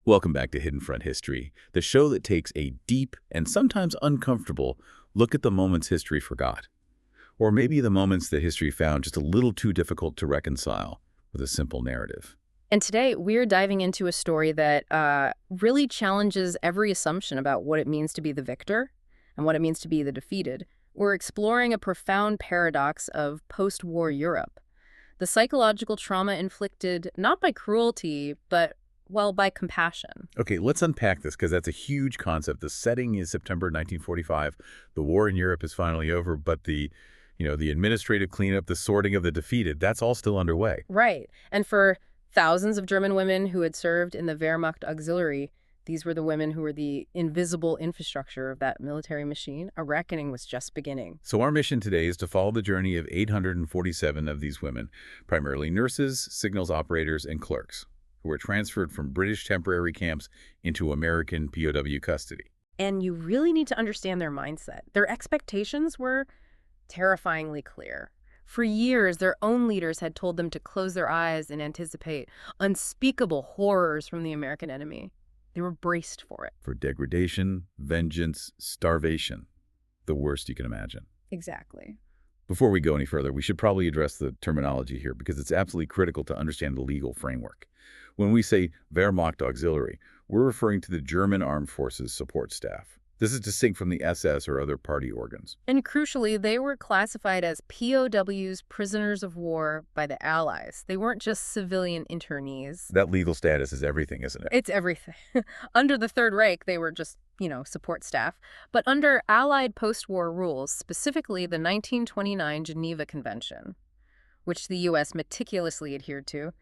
Welcome back to Hidden Front History, the show that takes a deep and sometimes uncomfortable look at the moments history forgot. Or maybe the moments that history found just a little too difficult to reconcile with a simple narrative. And today, we're diving into a story that really challenges every assumption about what it means to be the victor and what it means to be the defeated. We're exploring a profound paradox of post-war Europe. The psychological trauma inflicted not by cruelty, but, well, by compassion. Okay, let's unpack this because that's a huge concept. The setting is September 1945. The war in Europe is finally over, but the administrative cleanup, the sorting of the defeated, that's all still underway. Right. And for thousands of German women who had served in the Wehrmacht auxiliary, these were the women who were the invisible infrastructure of that military machine. A reckoning was just beginning. So our mission today is to follow the journey of 847 of these women, primarily nurses, signals operators, and clerks, who were transferred from British temporary camps into American POW custody. And you really need to understand their mindset. Their expectations were terrifyingly clear. For years, their own leaders had told them to close their eyes and anticipate unspeakable horrors from the American enemy. They were braced for it. For degradation, vengeance, starvation. The worst you can imagine. Exactly. Before we go any further, we should probably address the terminology here because it's absolutely critical to understand the legal framework. When we say Wehrmacht auxiliary, we're referring to the German Armed Forces support staff. This is distinct from the SS or other party organs. And crucially, they were classified as POWs, prisoners of war, by the Allies. They weren't just civilian internees. That legal status is everything, isn't it? It's everything. Under the Third Reich, they were just, support staff. But under Allied post-war rules, specifically the 1929 Geneva Convention, which the U.S. meticulously adhered to,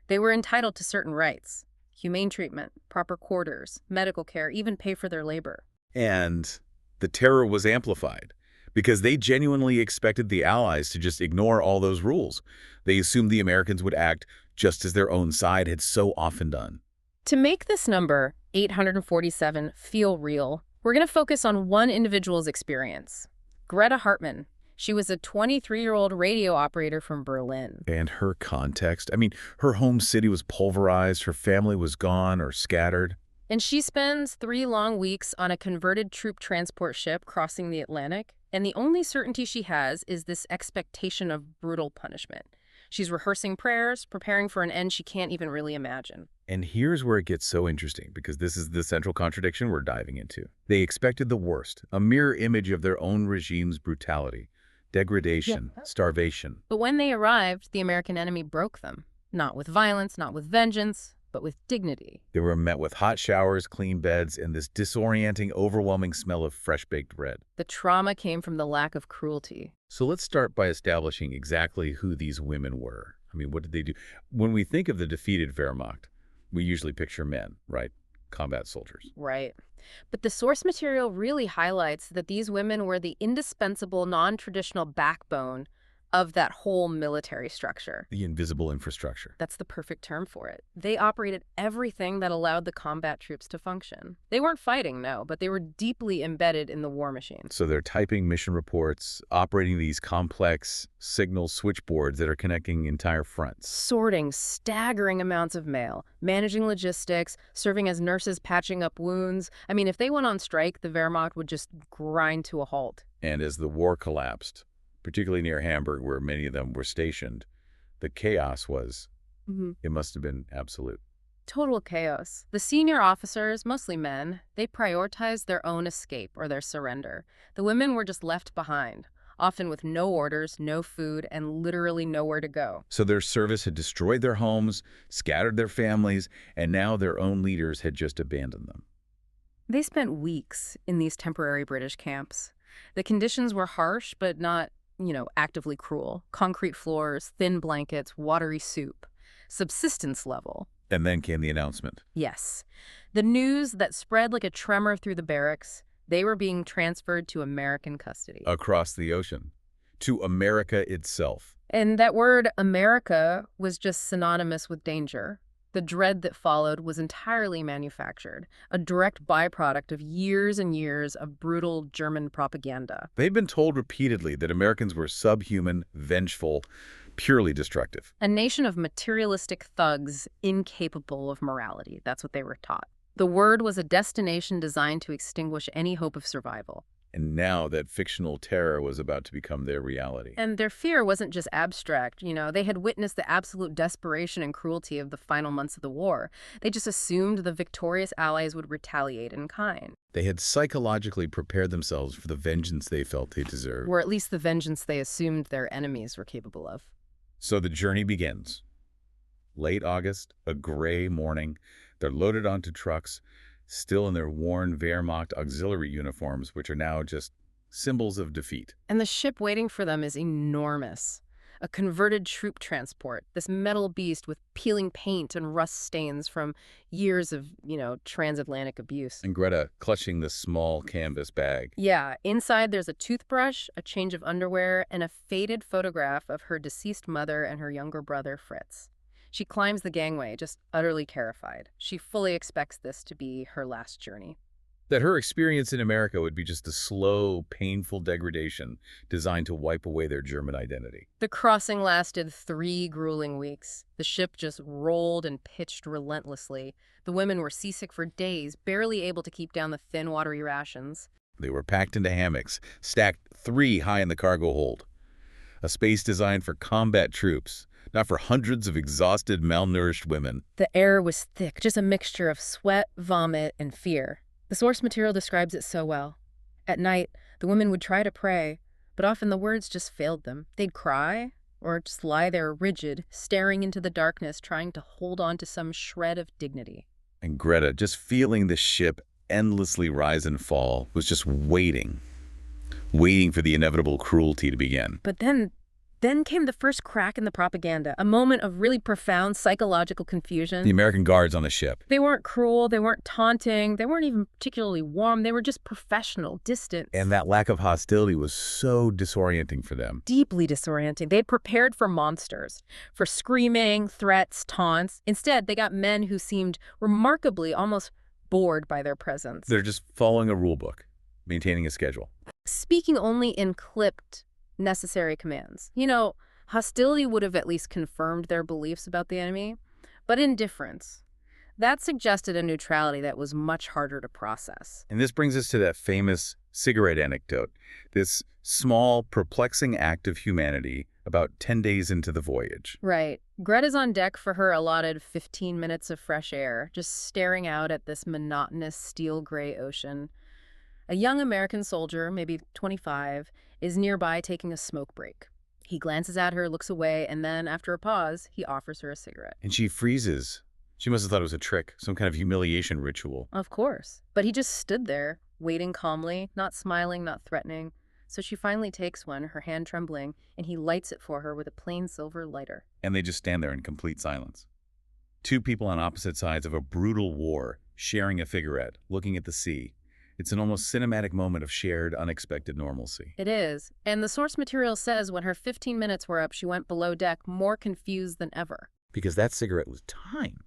they were entitled to certain rights: humane treatment, proper quarters, medical care, even pay for their labor. And the terror was amplified because they genuinely expected the Allies to just ignore all those rules. They assumed the Americans would act just as their own side had so often done. To make this number, 847, feel real, we're going to focus on one individual's experience. Greta Hartmann. She was a 23-year-old radio operator from Berlin. And her context, her home city was pulverized, her family was gone or scattered. And she spends 3 long weeks on a converted troop transport ship crossing the Atlantic, and the only certainty she has is this expectation of brutal punishment. She's rehearsing prayers, preparing for an end she can't even really imagine. And here's where it gets so interesting, because this is the central contradiction we're diving into. They expected the worst, a mirror image of their own regime's brutality, degradation, starvation. But when they arrived, the American enemy broke them. Not with violence, not with vengeance, but with dignity. They were met with hot showers, clean beds, and this disorienting, overwhelming smell of fresh-baked bread. The trauma came from the lack of cruelty. So let's start by establishing exactly who these women were. What did they do? When we think of the defeated Wehrmacht, we usually picture men, right? Combat soldiers. Right. But the source material really highlights that these women were the indispensable, non-traditional backbone of that whole military structure. The invisible infrastructure. That's the perfect term for it. They operated everything that allowed the combat troops to function. They weren't fighting, no, but they were deeply embedded in the war machine. So they're typing mission reports, operating these complex signal switchboards that are connecting entire fronts. Sorting staggering amounts of mail, managing logistics, serving as nurses patching up wounds. If they went on strike, the Wehrmacht would just grind to a halt. And as the war collapsed, particularly near Hamburg, where many of them were stationed, the chaos was, it must have been absolute. Total chaos. The senior officers, mostly men, they prioritized their own escape or their surrender. The women were just left behind, often with no orders, no food, and literally nowhere to go. So their service had destroyed their homes, scattered their families, and now their own leaders had just abandoned them. They spent weeks in these temporary British camps. The conditions were harsh, but not actively cruel. Concrete floors, thin blankets, watery soup. Subsistence level. And then came the announcement. Yes. The news that spread like a tremor through the barracks, they were being transferred to American custody. Across the ocean. To America itself. And that word America was just synonymous with danger. The dread that followed was entirely manufactured, a direct byproduct of years and years of brutal German propaganda. They've been told repeatedly that Americans were subhuman, vengeful, purely destructive. A nation of materialistic thugs incapable of morality. That's what they were taught. The Word was a destination designed to extinguish any hope of survival. And now that fictional terror was about to become their reality. And their fear wasn't just abstract, they had witnessed the absolute desperation and cruelty of the final months of the war. They just assumed the victorious allies would retaliate in kind. They had psychologically prepared themselves for the vengeance they felt they deserved. Or at least the vengeance they assumed their enemies were capable of. So the journey begins. Late August, a gray morning. They're loaded onto trucks, still in their worn Wehrmacht auxiliary uniforms, which are now just symbols of defeat. And the ship waiting for them is enormous. A converted troop transport, this metal beast with peeling paint and rust stains from years of, transatlantic abuse. And Greta clutching the small canvas bag. Yeah, inside there's a toothbrush, a change of underwear, and a faded photograph of her deceased mother and her younger brother, Fritz. She climbs the gangway, just utterly terrified. She fully expects this to be her last journey. That her experience in America would be just a slow, painful degradation designed to wipe away their German identity. The crossing lasted 3 grueling weeks. The ship just rolled and pitched relentlessly. The women were seasick for days, barely able to keep down the thin, watery rations. They were packed into hammocks, stacked 3 high in the cargo hold. A space designed for combat troops, not for hundreds of exhausted, malnourished women. The air was thick, just a mixture of sweat, vomit, and fear. The source material describes it so well. At night, the women would try to pray, but often the words just failed them. They'd cry, or just lie there rigid, staring into the darkness, trying to hold on to some shred of dignity. And Greta, just feeling the ship endlessly rise and fall, was just waiting for the inevitable cruelty to begin. But then came the first crack in the propaganda, a moment of really profound psychological confusion. The American guards on the ship. They weren't cruel, they weren't taunting, they weren't even particularly warm, they were just professional, distant. And that lack of hostility was so disorienting for them. Deeply disorienting. They'd prepared for monsters, for screaming, threats, taunts. Instead, they got men who seemed remarkably almost bored by their presence. They're just following a rule book, maintaining a schedule. Speaking only in clipped, necessary commands. Hostility would have at least confirmed their beliefs about the enemy, but indifference. That suggested a neutrality that was much harder to process. And this brings us to that famous cigarette anecdote, this small, perplexing act of humanity about 10 days into the voyage. Right. Greta's on deck for her allotted 15 minutes of fresh air, just staring out at this monotonous steel-gray ocean. A young American soldier, maybe 25, is nearby taking a smoke break. He glances at her, looks away, and then, after a pause, he offers her a cigarette. And she freezes. She must have thought it was a trick, some kind of humiliation ritual. Of course. But he just stood there, waiting calmly, not smiling, not threatening. So she finally takes one, her hand trembling, and he lights it for her with a plain silver lighter. And they just stand there in complete silence. 2 people on opposite sides of a brutal war, sharing a cigarette, looking at the sea. It's an almost cinematic moment of shared, unexpected normalcy. It is. And the source material says when her 15 minutes were up, she went below deck more confused than ever. Because that cigarette was time.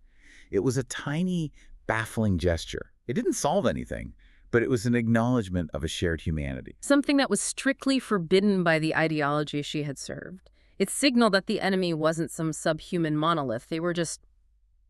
It was a tiny, baffling gesture. It didn't solve anything, but it was an acknowledgement of a shared humanity. Something that was strictly forbidden by the ideology she had served. It signaled that the enemy wasn't some subhuman monolith. They were just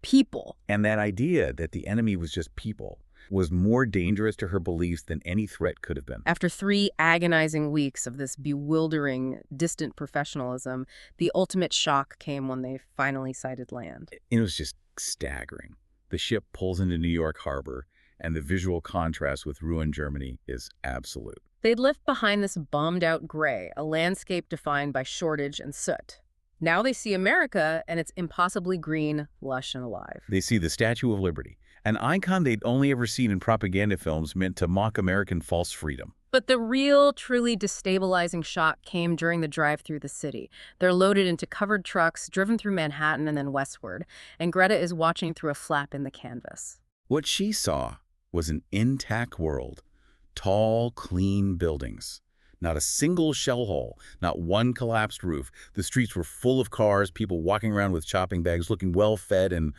people. And that idea that the enemy was just people was more dangerous to her beliefs than any threat could have been. After 3 agonizing weeks of this bewildering, distant professionalism, the ultimate shock came when they finally sighted land. It was just staggering. The ship pulls into New York Harbor, and the visual contrast with ruined Germany is absolute. They'd left behind this bombed-out gray, a landscape defined by shortage and soot. Now they see America, and it's impossibly green, lush, and alive. They see the Statue of Liberty, an icon they'd only ever seen in propaganda films meant to mock American false freedom. But the real, truly destabilizing shock came during the drive through the city. They're loaded into covered trucks, driven through Manhattan and then westward, and Greta is watching through a flap in the canvas. What she saw was an intact world, tall, clean buildings. Not a single shell hole, not one collapsed roof. The streets were full of cars, people walking around with shopping bags, looking well-fed and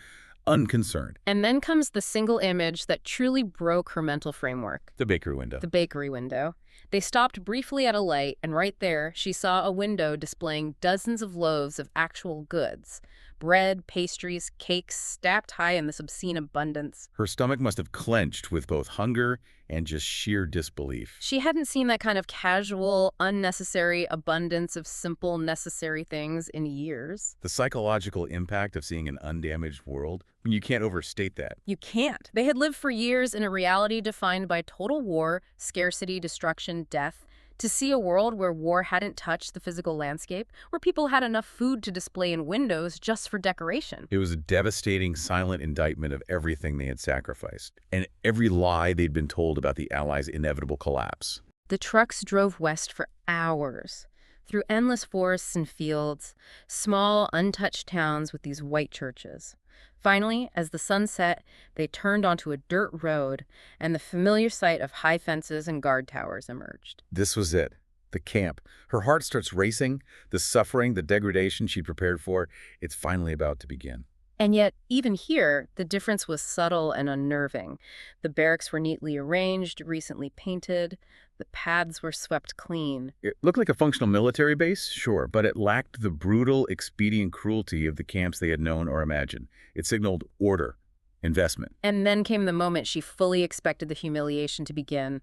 unconcerned. And then comes the single image that truly broke her mental framework. The bakery window. The bakery window. They stopped briefly at a light, and right there, she saw a window displaying dozens of loaves of actual goods. Bread, pastries, cakes stacked high in this obscene abundance. Her stomach must have clenched with both hunger and just sheer disbelief. She hadn't seen that kind of casual, unnecessary abundance of simple, necessary things in years. The psychological impact of seeing an undamaged world, you can't overstate that. You can't. They had lived for years in a reality defined by total war, scarcity, destruction, death. To see a world where war hadn't touched the physical landscape, where people had enough food to display in windows just for decoration. It was a devastating, silent indictment of everything they had sacrificed, and every lie they'd been told about the Allies' inevitable collapse. The trucks drove west for hours, through endless forests and fields, small, untouched towns with these white churches. Finally, as the sun set, they turned onto a dirt road, and the familiar sight of high fences and guard towers emerged. This was it. The camp. Her heart starts racing. The suffering, the degradation she'd prepared for, it's finally about to begin. And yet, even here, the difference was subtle and unnerving. The barracks were neatly arranged, recently painted. The paths were swept clean. It looked like a functional military base, sure, but it lacked the brutal, expedient cruelty of the camps they had known or imagined. It signaled order, investment. And then came the moment she fully expected the humiliation to begin.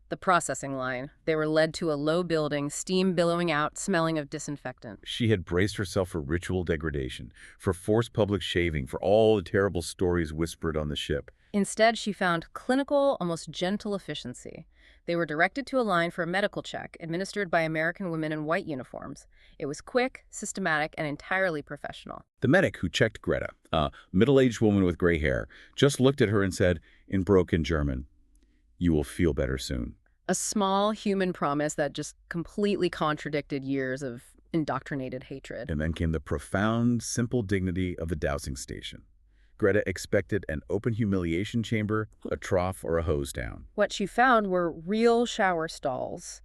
The processing line. They were led to a low building, steam billowing out, smelling of disinfectant. She had braced herself for ritual degradation, for forced public shaving, for all the terrible stories whispered on the ship. Instead, she found clinical, almost gentle efficiency. They were directed to a line for a medical check, administered by American women in white uniforms. It was quick, systematic, and entirely professional. The medic who checked Greta, a middle-aged woman with gray hair, just looked at her and said, in broken German, "You will feel better soon." A small human promise that just completely contradicted years of indoctrinated hatred. And then came the profound, simple dignity of the dowsing station. Greta expected an open humiliation chamber, a trough, or a hose down. What she found were real shower stalls,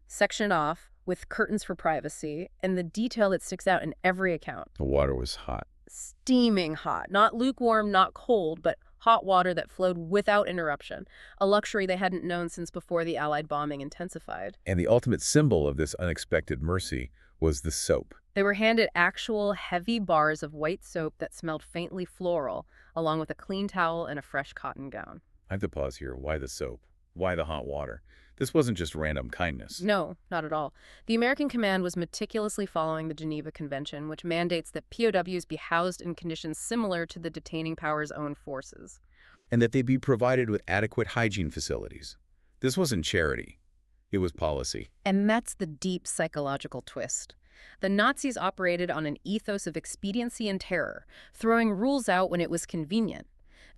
sectioned off, with curtains for privacy, and the detail that sticks out in every account. The water was hot. Steaming hot. Not lukewarm, not cold, but hot water that flowed without interruption, a luxury they hadn't known since before the Allied bombing intensified. And the ultimate symbol of this unexpected mercy was the soap. They were handed actual heavy bars of white soap that smelled faintly floral, along with a clean towel and a fresh cotton gown. I have to pause here. Why the soap? Why the hot water? This wasn't just random kindness. No, not at all. The American command was meticulously following the Geneva Convention, which mandates that POWs be housed in conditions similar to the detaining power's own forces. And that they be provided with adequate hygiene facilities. This wasn't charity. It was policy. And that's the deep psychological twist. The Nazis operated on an ethos of expediency and terror, throwing rules out when it was convenient.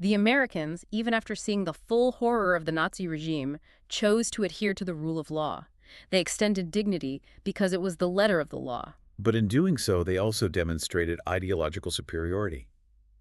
The Americans, even after seeing the full horror of the Nazi regime, chose to adhere to the rule of law. They extended dignity because it was the letter of the law. But in doing so, they also demonstrated ideological superiority.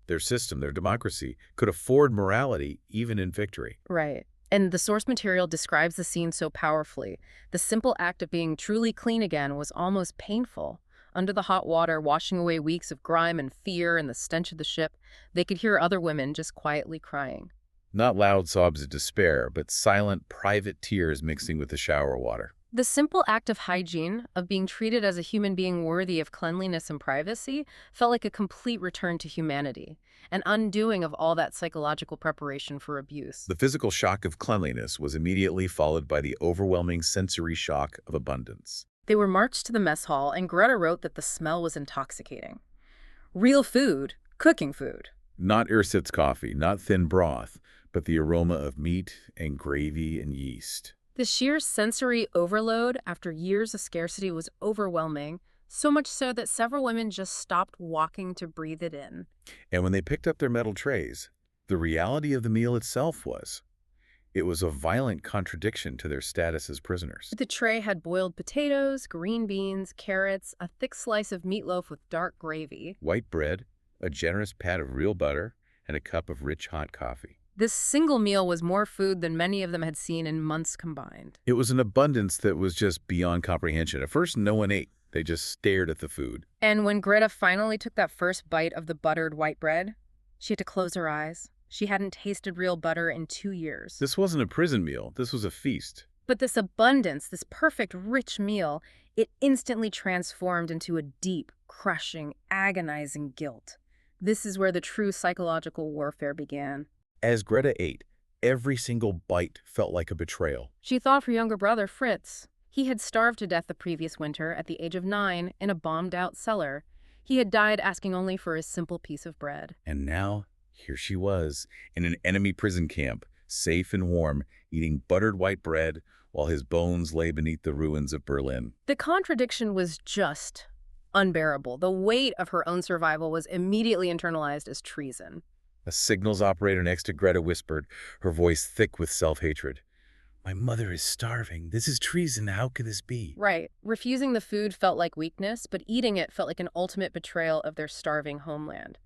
Their system, their democracy, could afford morality even in victory. Right. And the source material describes the scene so powerfully. The simple act of being truly clean again was almost painful. Under the hot water, washing away weeks of grime and fear and the stench of the ship, they could hear other women just quietly crying. Not loud sobs of despair, but silent, private tears mixing with the shower water. The simple act of hygiene, of being treated as a human being worthy of cleanliness and privacy, felt like a complete return to humanity, an undoing of all that psychological preparation for abuse. The physical shock of cleanliness was immediately followed by the overwhelming sensory shock of abundance. They were marched to the mess hall, and Greta wrote that the smell was intoxicating. Real food, cooking food. Not ersatz coffee, not thin broth, but the aroma of meat and gravy and yeast. The sheer sensory overload after years of scarcity was overwhelming, so much so that several women just stopped walking to breathe it in. And when they picked up their metal trays, the reality of the meal itself was. It was a violent contradiction to their status as prisoners. The tray had boiled potatoes, green beans, carrots, a thick slice of meatloaf with dark gravy, White bread, a generous pat of real butter, and a cup of rich hot coffee. This single meal was more food than many of them had seen in months combined. It was an abundance that was just beyond comprehension. At first, no one ate. They just stared at the food. And when Greta finally took that first bite of the buttered white bread, she had to close her eyes. She hadn't tasted real butter in 2 years. This wasn't a prison meal. This was a feast. But this abundance, this perfect, rich meal, it instantly transformed into a deep, crushing, agonizing guilt. This is where the true psychological warfare began. As Greta ate, every single bite felt like a betrayal. She thought of her younger brother, Fritz. He had starved to death the previous winter at the age of 9 in a bombed-out cellar. He had died asking only for a simple piece of bread. And now, here she was, in an enemy prison camp, safe and warm, eating buttered white bread while his bones lay beneath the ruins of Berlin. The contradiction was just unbearable. The weight of her own survival was immediately internalized as treason. A signals operator next to Greta whispered, her voice thick with self-hatred. "My mother is starving. This is treason. How could this be?" Right. Refusing the food felt like weakness, but eating it felt like an ultimate betrayal of their starving homeland.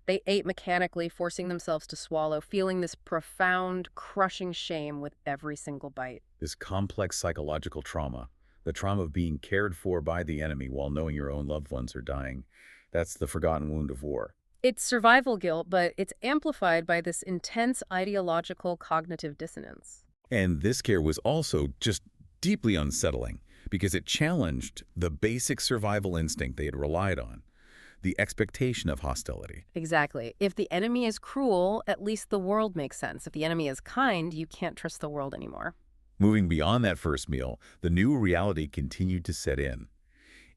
They ate mechanically, forcing themselves to swallow, feeling this profound, crushing shame with every single bite. This complex psychological trauma, the trauma of being cared for by the enemy while knowing your own loved ones are dying, that's the forgotten wound of war. It's survival guilt, but it's amplified by this intense ideological cognitive dissonance. And this care was also just deeply unsettling because it challenged the basic survival instinct they had relied on, the expectation of hostility. Exactly. If the enemy is cruel, at least the world makes sense. If the enemy is kind, you can't trust the world anymore. Moving beyond that first meal, the new reality continued to set in.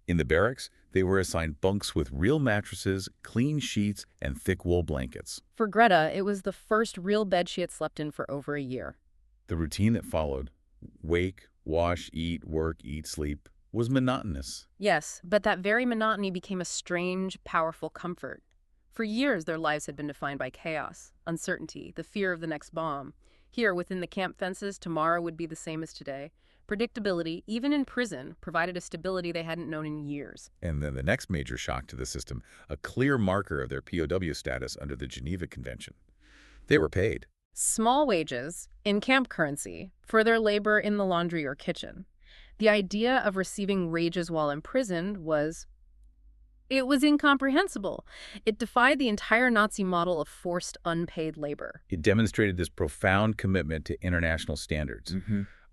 In the barracks, they were assigned bunks with real mattresses, clean sheets, and thick wool blankets. For Greta, it was the first real bed she had slept in for over a year. The routine that followed, wake, wash, eat, work, eat, sleep, was monotonous. Yes, but that very monotony became a strange, powerful comfort. For years, their lives had been defined by chaos, uncertainty, the fear of the next bomb. Here, within the camp fences, tomorrow would be the same as today. Predictability, even in prison, provided a stability they hadn't known in years. And then the next major shock to the system, a clear marker of their POW status under the Geneva Convention. They were paid. Small wages, in camp currency, for their labor in the laundry or kitchen. The idea of receiving wages while imprisoned was incomprehensible. It defied the entire Nazi model of forced unpaid labor. It demonstrated this profound commitment to international standards,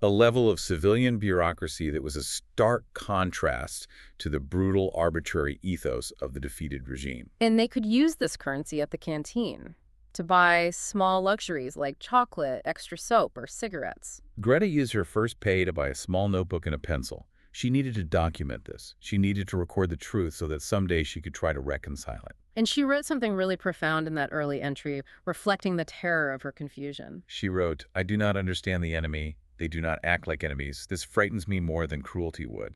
a level of civilian bureaucracy that was a stark contrast to the brutal, arbitrary ethos of the defeated regime. And they could use this currency at the canteen to buy small luxuries like chocolate, extra soap, or cigarettes. Greta used her first pay to buy a small notebook and a pencil. She needed to document this. She needed to record the truth so that someday she could try to reconcile it. And she wrote something really profound in that early entry, reflecting the terror of her confusion. She wrote, "I do not understand the enemy. They do not act like enemies. This frightens me more than cruelty would."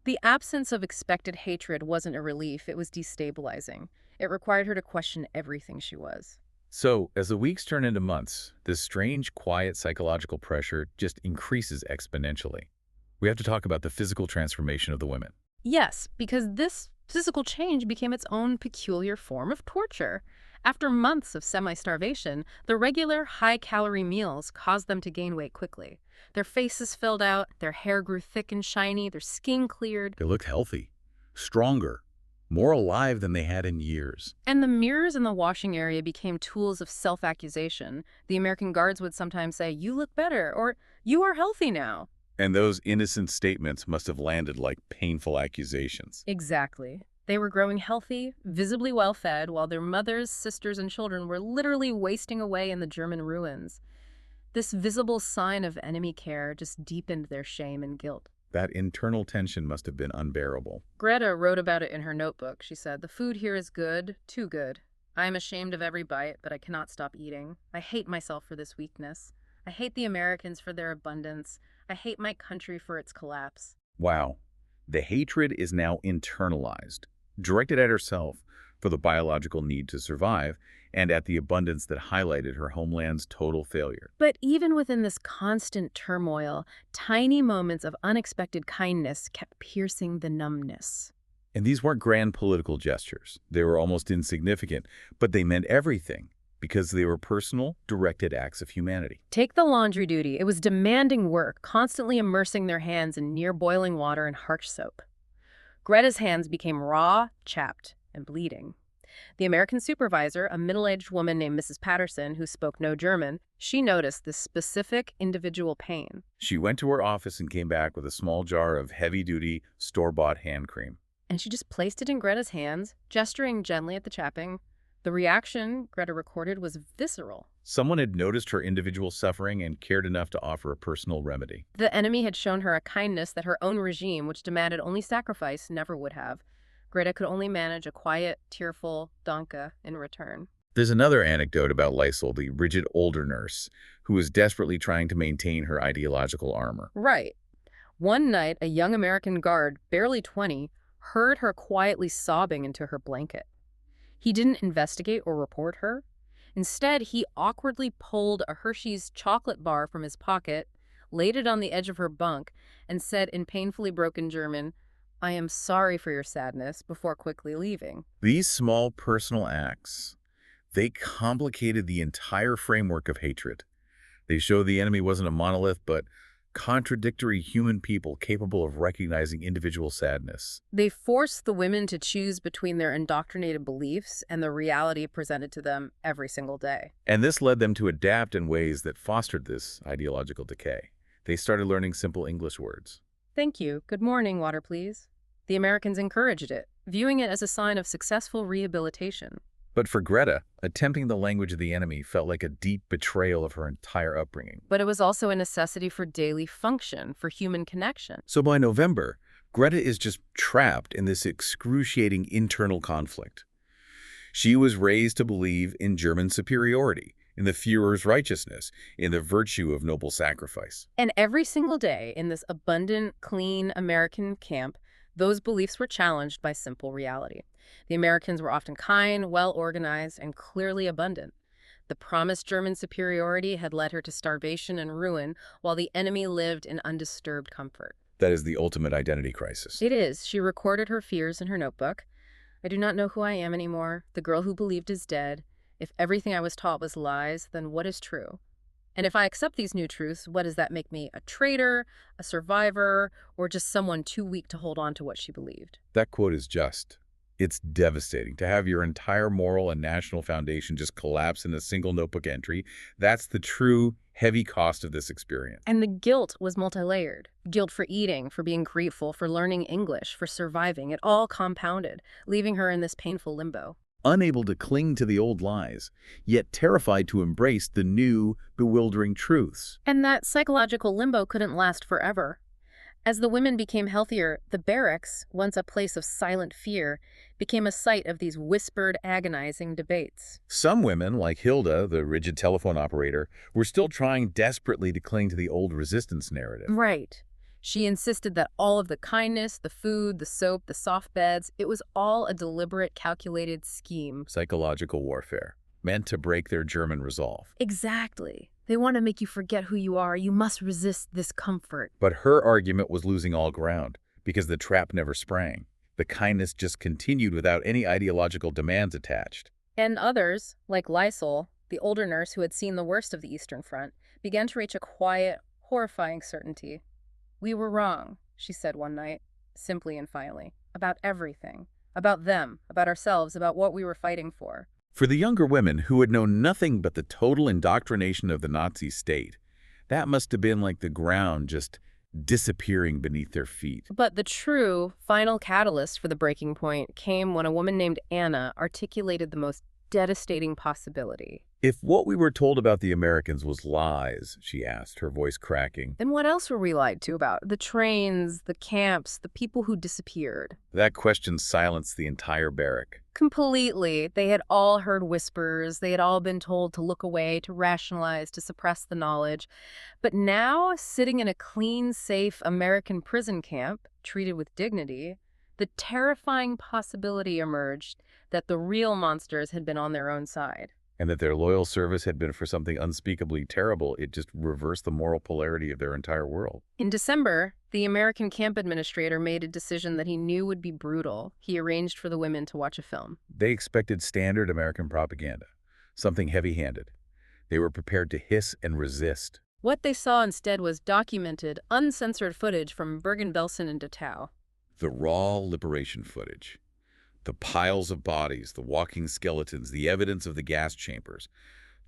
The absence of expected hatred wasn't a relief, it was destabilizing. It required her to question everything she was. So, as the weeks turn into months, this strange, quiet psychological pressure just increases exponentially. We have to talk about the physical transformation of the women. Yes, because this physical change became its own peculiar form of torture. After months of semi-starvation, the regular high-calorie meals caused them to gain weight quickly. Their faces filled out, their hair grew thick and shiny, their skin cleared. They looked healthy, stronger, more alive than they had in years. And the mirrors in the washing area became tools of self-accusation. The American guards would sometimes say, "You look better," or "You are healthy now." And those innocent statements must have landed like painful accusations. Exactly. They were growing healthy, visibly well-fed, while their mothers, sisters, and children were literally wasting away in the German ruins. This visible sign of enemy care just deepened their shame and guilt. That internal tension must have been unbearable. Greta wrote about it in her notebook. She said, "The food here is good, too good. I am ashamed of every bite, but I cannot stop eating. I hate myself for this weakness. I hate the Americans for their abundance. I hate my country for its collapse." Wow. The hatred is now internalized, directed at herself for the biological need to survive and at the abundance that highlighted her homeland's total failure. But even within this constant turmoil, tiny moments of unexpected kindness kept piercing the numbness. And these weren't grand political gestures. They were almost insignificant, but they meant everything because they were personal, directed acts of humanity. Take the laundry duty. It was demanding work, constantly immersing their hands in near boiling water and harsh soap. Greta's hands became raw, chapped, and bleeding. The American supervisor, a middle-aged woman named Mrs. Patterson, who spoke no German, she noticed this specific individual pain. She went to her office and came back with a small jar of heavy-duty, store-bought hand cream. And she just placed it in Greta's hands, gesturing gently at the chapping. The reaction, Greta recorded, was visceral. Someone had noticed her individual suffering and cared enough to offer a personal remedy. The enemy had shown her a kindness that her own regime, which demanded only sacrifice, never would have. Greta could only manage a quiet, tearful danke in return. There's another anecdote about Lysol, the rigid older nurse, who was desperately trying to maintain her ideological armor. Right. One night, a young American guard, barely 20, heard her quietly sobbing into her blanket. He didn't investigate or report her. Instead, he awkwardly pulled a Hershey's chocolate bar from his pocket, laid it on the edge of her bunk, and said in painfully broken German, "I am sorry for your sadness," before quickly leaving. These small personal acts, they complicated the entire framework of hatred. They show the enemy wasn't a monolith, but contradictory human people capable of recognizing individual sadness. They forced the women to choose between their indoctrinated beliefs and the reality presented to them every single day. And this led them to adapt in ways that fostered this ideological decay. They started learning simple English words. Thank you. Good morning, water please. The Americans encouraged it, viewing it as a sign of successful rehabilitation. But for Greta, attempting the language of the enemy felt like a deep betrayal of her entire upbringing. But it was also a necessity for daily function, for human connection. So by November, Greta is just trapped in this excruciating internal conflict. She was raised to believe in German superiority, in the Führer's righteousness, in the virtue of noble sacrifice. And every single day in this abundant, clean American camp, those beliefs were challenged by simple reality. The Americans were often kind, well-organized, and clearly abundant. The promised German superiority had led her to starvation and ruin, while the enemy lived in undisturbed comfort. That is the ultimate identity crisis. It is. She recorded her fears in her notebook. "I do not know who I am anymore. The girl who believed is dead. If everything I was taught was lies, then what is true? And if I accept these new truths, what does that make me? A traitor, a survivor, or just someone too weak to hold on to what she believed?" That quote is just. It's devastating to have your entire moral and national foundation just collapse in a single notebook entry. That's the true heavy cost of this experience. And the guilt was multi-layered. Guilt for eating, for being grateful, for learning English, for surviving. It all compounded, leaving her in this painful limbo. Unable to cling to the old lies, yet terrified to embrace the new, bewildering truths. And that psychological limbo couldn't last forever. As the women became healthier, the barracks, once a place of silent fear, became a site of these whispered, agonizing debates. Some women, like Hilda, the rigid telephone operator, were still trying desperately to cling to the old resistance narrative. Right. She insisted that all of the kindness, the food, the soap, the soft beds, it was all a deliberate, calculated scheme. Psychological warfare, meant to break their German resolve. Exactly. They want to make you forget who you are. You must resist this comfort. But her argument was losing all ground, because the trap never sprang. The kindness just continued without any ideological demands attached. And others, like Lysol, the older nurse who had seen the worst of the Eastern Front, began to reach a quiet, horrifying certainty. "We were wrong," she said one night, simply and finally, about everything. About them, about ourselves, about what we were fighting for. For the younger women who had known nothing but the total indoctrination of the Nazi state, that must have been like the ground just disappearing beneath their feet. But the true, final catalyst for the breaking point came when a woman named Anna articulated the most devastating possibility. If what we were told about the Americans was lies, she asked, her voice cracking, Then what else were we lied to about? The trains, the camps, the people who disappeared. that question silenced the entire barrack. Completely. They had all heard whispers. They had all been told to look away, to rationalize, to suppress the knowledge. But now, sitting in a clean, safe American prison camp, treated with dignity, the terrifying possibility emerged that the real monsters had been on their own side. And that their loyal service had been for something unspeakably terrible. It just reversed the moral polarity of their entire world. In December, the American camp administrator made a decision that he knew would be brutal. He arranged for the women to watch a film. They expected standard American propaganda, something heavy-handed. They were prepared to hiss and resist. What they saw instead was documented, uncensored footage from Bergen-Belsen and Dachau. The raw liberation footage. The piles of bodies, the walking skeletons, the evidence of the gas chambers,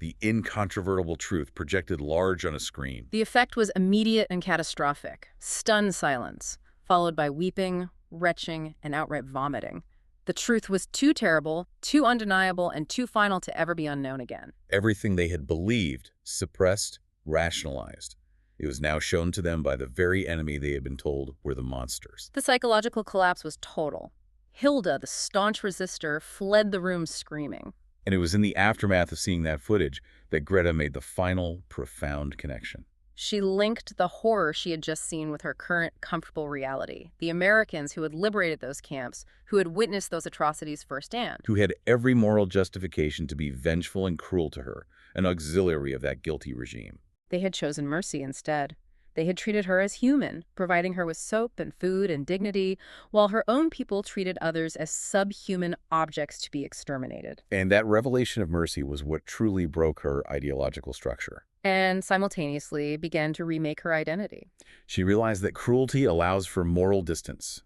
the incontrovertible truth projected large on a screen. The effect was immediate and catastrophic. Stunned silence, followed by weeping, retching, and outright vomiting. The truth was too terrible, too undeniable, and too final to ever be unknown again. Everything they had believed, suppressed, rationalized. It was now shown to them by the very enemy they had been told were the monsters. The psychological collapse was total. Hilda, the staunch resistor, fled the room screaming. And it was in the aftermath of seeing that footage that Greta made the final, profound connection. She linked the horror she had just seen with her current comfortable reality. The Americans who had liberated those camps, who had witnessed those atrocities firsthand. Who had every moral justification to be vengeful and cruel to her, an auxiliary of that guilty regime. They had chosen mercy instead. They had treated her as human, providing her with soap and food and dignity, while her own people treated others as subhuman objects to be exterminated. And that revelation of mercy was what truly broke her ideological structure. And simultaneously began to remake her identity. She realized that cruelty allows for moral distance.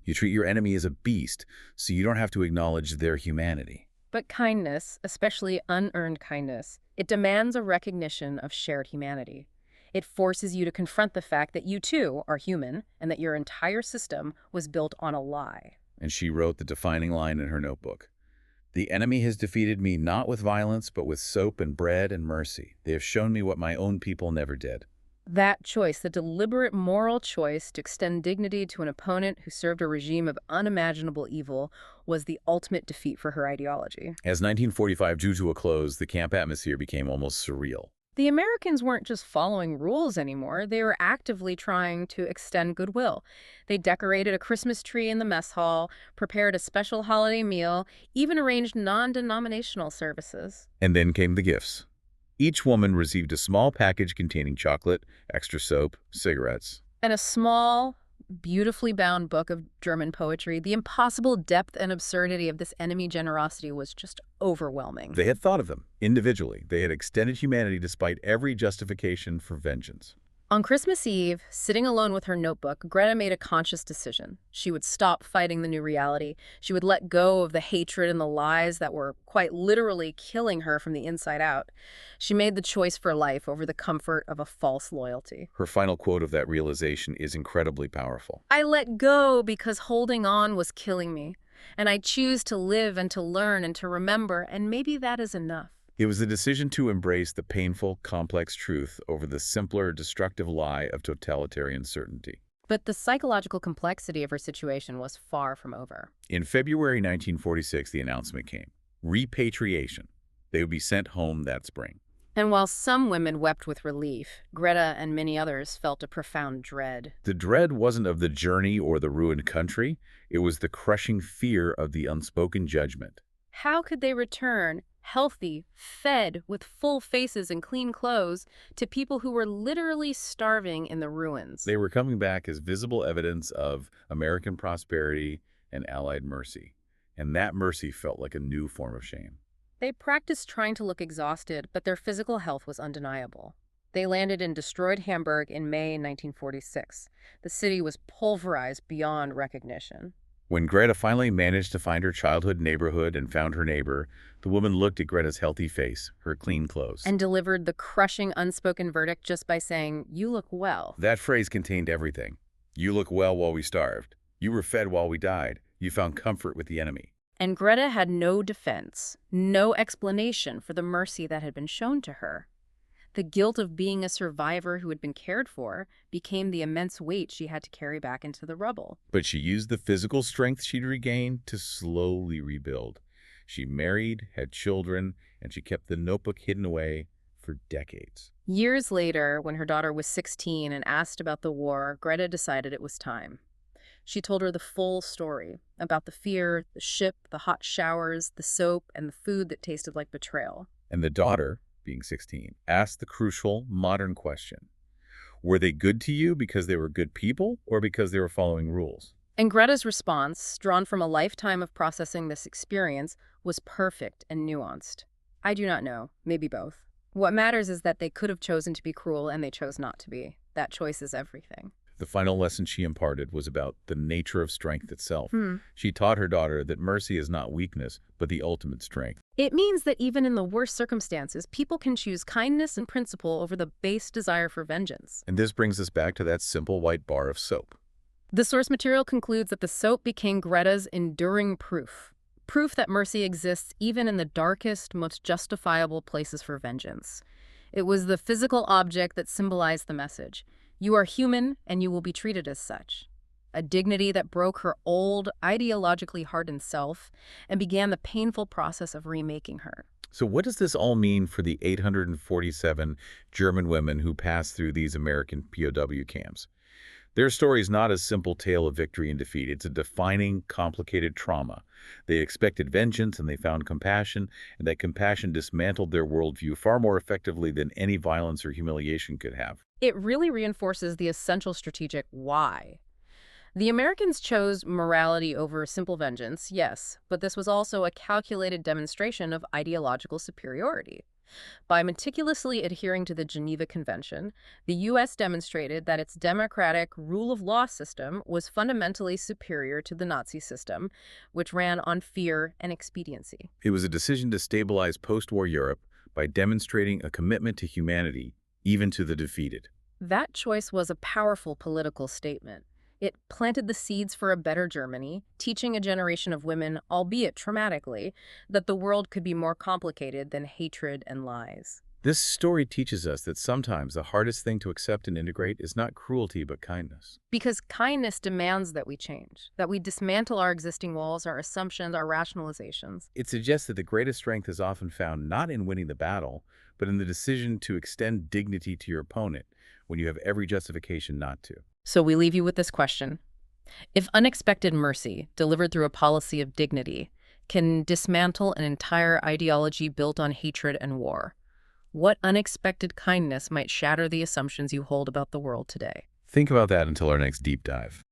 You treat your enemy as a beast, so you don't have to acknowledge their humanity. But kindness, especially unearned kindness, it demands a recognition of shared humanity. It forces you to confront the fact that you too are human and that your entire system was built on a lie. And she wrote the defining line in her notebook. The enemy has defeated me not with violence, but with soap and bread and mercy. They have shown me what my own people never did. That choice, the deliberate moral choice to extend dignity to an opponent who served a regime of unimaginable evil, was the ultimate defeat for her ideology. As 1945 drew to a close, the camp atmosphere became almost surreal. The Americans weren't just following rules anymore. They were actively trying to extend goodwill. They decorated a Christmas tree in the mess hall, prepared a special holiday meal, even arranged non-denominational services. And then came the gifts. Each woman received a small package containing chocolate, extra soap, cigarettes. And a small, beautifully bound book of German poetry. The impossible depth and absurdity of this enemy generosity was just overwhelming. They had thought of them individually. They had extended humanity despite every justification for vengeance. On Christmas Eve, sitting alone with her notebook, Greta made a conscious decision. She would stop fighting the new reality. She would let go of the hatred and the lies that were quite literally killing her from the inside out. She made the choice for life over the comfort of a false loyalty. Her final quote of that realization is incredibly powerful. I let go because holding on was killing me. And I choose to live and to learn and to remember, and maybe that is enough. It was a decision to embrace the painful, complex truth over the simpler, destructive lie of totalitarian certainty. But the psychological complexity of her situation was far from over. In February 1946, the announcement came. Repatriation. They would be sent home that spring. And while some women wept with relief, Greta and many others felt a profound dread. The dread wasn't of the journey or the ruined country. It was the crushing fear of the unspoken judgment. How could they return, healthy, fed, with full faces and clean clothes, to people who were literally starving in the ruins? They were coming back as visible evidence of American prosperity and Allied mercy. And that mercy felt like a new form of shame. They practiced trying to look exhausted, but their physical health was undeniable. They landed in destroyed Hamburg in May 1946. The city was pulverized beyond recognition. When Greta finally managed to find her childhood neighborhood and found her neighbor, the woman looked at Greta's healthy face, her clean clothes. And delivered the crushing unspoken verdict just by saying, "You look well." That phrase contained everything. You look well while we starved. You were fed while we died. You found comfort with the enemy. And Greta had no defense, no explanation for the mercy that had been shown to her. The guilt of being a survivor who had been cared for became the immense weight she had to carry back into the rubble. But she used the physical strength she'd regained to slowly rebuild. She married, had children, and she kept the notebook hidden away for decades. Years later, when her daughter was 16 and asked about the war, Greta decided it was time. She told her the full story about the fear, the ship, the hot showers, the soap, and the food that tasted like betrayal. And the daughter, being 16, asked the crucial modern question. Were they good to you because they were good people or because they were following rules? And Greta's response, drawn from a lifetime of processing this experience, was perfect and nuanced. I do not know, maybe both. What matters is that they could have chosen to be cruel and they chose not to be. That choice is everything. The final lesson she imparted was about the nature of strength itself. Hmm. She taught her daughter that mercy is not weakness, but the ultimate strength. It means that even in the worst circumstances, people can choose kindness and principle over the base desire for vengeance. And this brings us back to that simple white bar of soap. The source material concludes that the soap became Greta's enduring proof. Proof that mercy exists even in the darkest, most justifiable places for vengeance. It was the physical object that symbolized the message. You are human, and you will be treated as such. A dignity that broke her old, ideologically hardened self and began the painful process of remaking her. So what does this all mean for the 847 German women who passed through these American POW camps? Their story is not a simple tale of victory and defeat. It's a defining, complicated trauma. They expected vengeance and they found compassion, and that compassion dismantled their worldview far more effectively than any violence or humiliation could have. It really reinforces the essential strategic why. The Americans chose morality over simple vengeance, yes, but this was also a calculated demonstration of ideological superiority. By meticulously adhering to the Geneva Convention, the U.S. demonstrated that its democratic rule of law system was fundamentally superior to the Nazi system, which ran on fear and expediency. It was a decision to stabilize post-war Europe by demonstrating a commitment to humanity, even to the defeated. That choice was a powerful political statement. It planted the seeds for a better Germany, teaching a generation of women, albeit traumatically, that the world could be more complicated than hatred and lies. This story teaches us that sometimes the hardest thing to accept and integrate is not cruelty but kindness. Because kindness demands that we change, that we dismantle our existing walls, our assumptions, our rationalizations. It suggests that the greatest strength is often found not in winning the battle, but in the decision to extend dignity to your opponent when you have every justification not to. So we leave you with this question. If unexpected mercy, delivered through a policy of dignity, can dismantle an entire ideology built on hatred and war, what unexpected kindness might shatter the assumptions you hold about the world today? Think about that until our next deep dive.